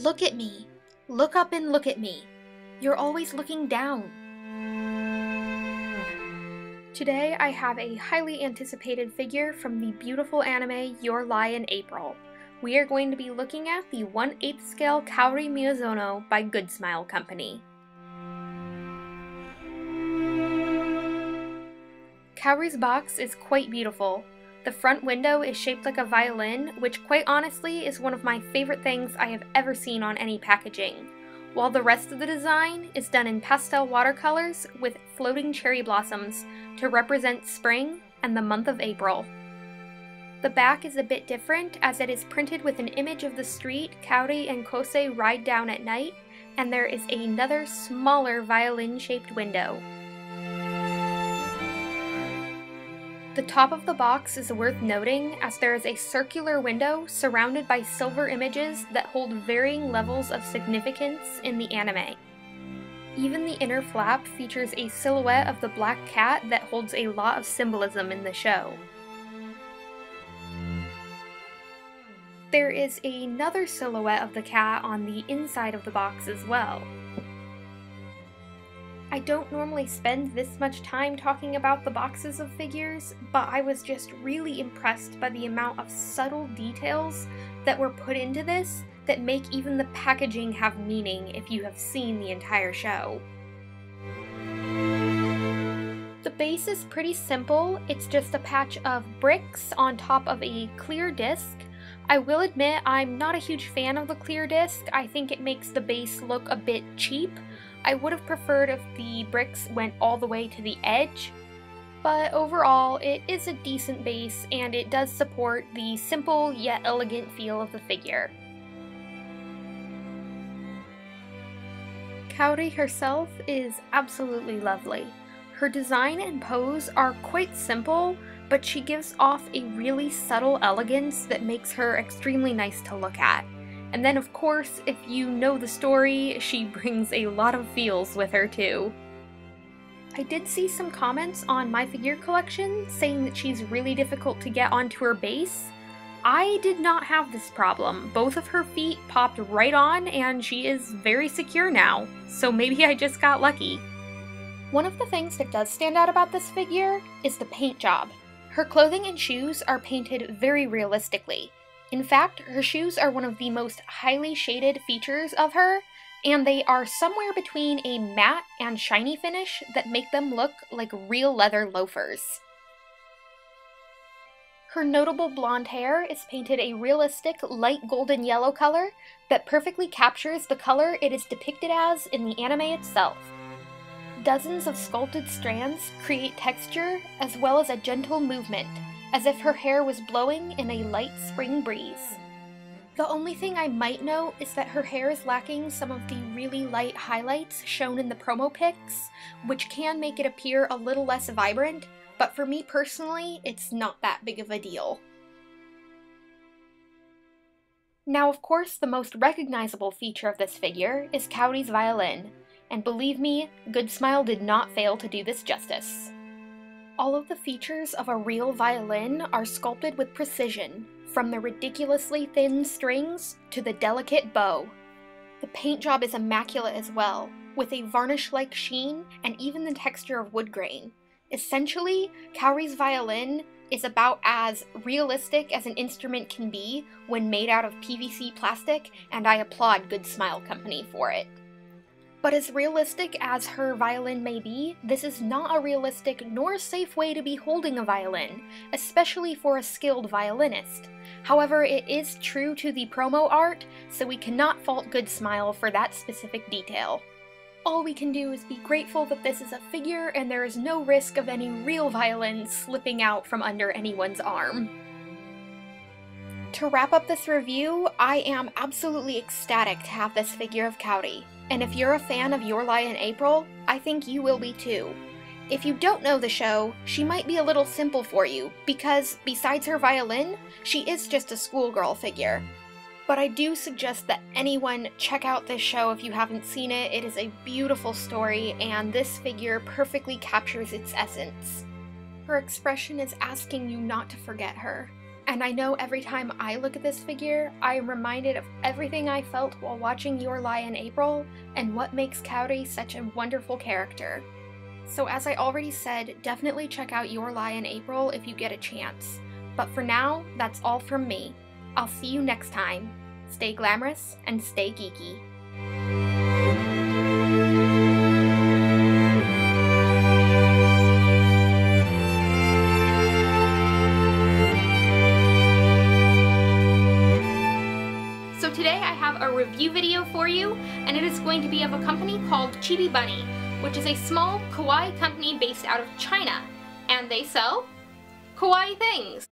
Look at me. Look up and look at me. You're always looking down. Today I have a highly anticipated figure from the beautiful anime Your Lie in April. We are going to be looking at the 1/8 scale Kaori Miyazono by Good Smile Company. Kaori's box is quite beautiful. The front window is shaped like a violin, which quite honestly is one of my favorite things I have ever seen on any packaging, while the rest of the design is done in pastel watercolors with floating cherry blossoms to represent spring and the month of April. The back is a bit different as it is printed with an image of the street Kaori and Kosei ride down at night, and there is another smaller violin-shaped window. The top of the box is worth noting as there is a circular window surrounded by silver images that hold varying levels of significance in the anime. Even the inner flap features a silhouette of the black cat that holds a lot of symbolism in the show. There is another silhouette of the cat on the inside of the box as well. I don't normally spend this much time talking about the boxes of figures, but I was just really impressed by the amount of subtle details that were put into this that make even the packaging have meaning if you have seen the entire show. The base is pretty simple. It's just a patch of bricks on top of a clear disc. I will admit I'm not a huge fan of the clear disc. I think it makes the base look a bit cheap. I would have preferred if the bricks went all the way to the edge, but overall it is a decent base and it does support the simple yet elegant feel of the figure. Kaori herself is absolutely lovely. Her design and pose are quite simple, but she gives off a really subtle elegance that makes her extremely nice to look at. And then of course, if you know the story, she brings a lot of feels with her too. I did see some comments on my figure collection saying that she's really difficult to get onto her base. I did not have this problem. Both of her feet popped right on and she is very secure now, so maybe I just got lucky. One of the things that does stand out about this figure is the paint job. Her clothing and shoes are painted very realistically. In fact, her shoes are one of the most highly shaded features of her, and they are somewhere between a matte and shiny finish that make them look like real leather loafers. Her notable blonde hair is painted a realistic light golden yellow color that perfectly captures the color it is depicted as in the anime itself. Dozens of sculpted strands create texture as well as a gentle movement, as if her hair was blowing in a light spring breeze. The only thing I might note is that her hair is lacking some of the really light highlights shown in the promo pics, which can make it appear a little less vibrant, but for me personally, it's not that big of a deal. Now of course, the most recognizable feature of this figure is Kaori's violin, and believe me, Good Smile did not fail to do this justice. All of the features of a real violin are sculpted with precision, from the ridiculously thin strings to the delicate bow. The paint job is immaculate as well, with a varnish-like sheen and even the texture of wood grain. Essentially, Kaori's violin is about as realistic as an instrument can be when made out of PVC plastic, and I applaud Good Smile Company for it. But as realistic as her violin may be, this is not a realistic nor safe way to be holding a violin, especially for a skilled violinist. However, it is true to the promo art, so we cannot fault Good Smile for that specific detail. All we can do is be grateful that this is a figure and there is no risk of any real violin slipping out from under anyone's arm. To wrap up this review, I am absolutely ecstatic to have this figure of Kaori. And if you're a fan of Your Lie in April, I think you will be too. If you don't know the show, she might be a little simple for you, because besides her violin, she is just a schoolgirl figure. But I do suggest that anyone check out this show if you haven't seen it. It is a beautiful story, and this figure perfectly captures its essence. Her expression is asking you not to forget her. And I know every time I look at this figure, I am reminded of everything I felt while watching Your Lie in April, and what makes Kaori such a wonderful character. So as I already said, definitely check out Your Lie in April if you get a chance. But for now, that's all from me. I'll see you next time. Stay glamorous and stay geeky. So today I have a review video for you, and it is going to be of a company called Chibi Bunny, which is a small kawaii company based out of China, and they sell kawaii things.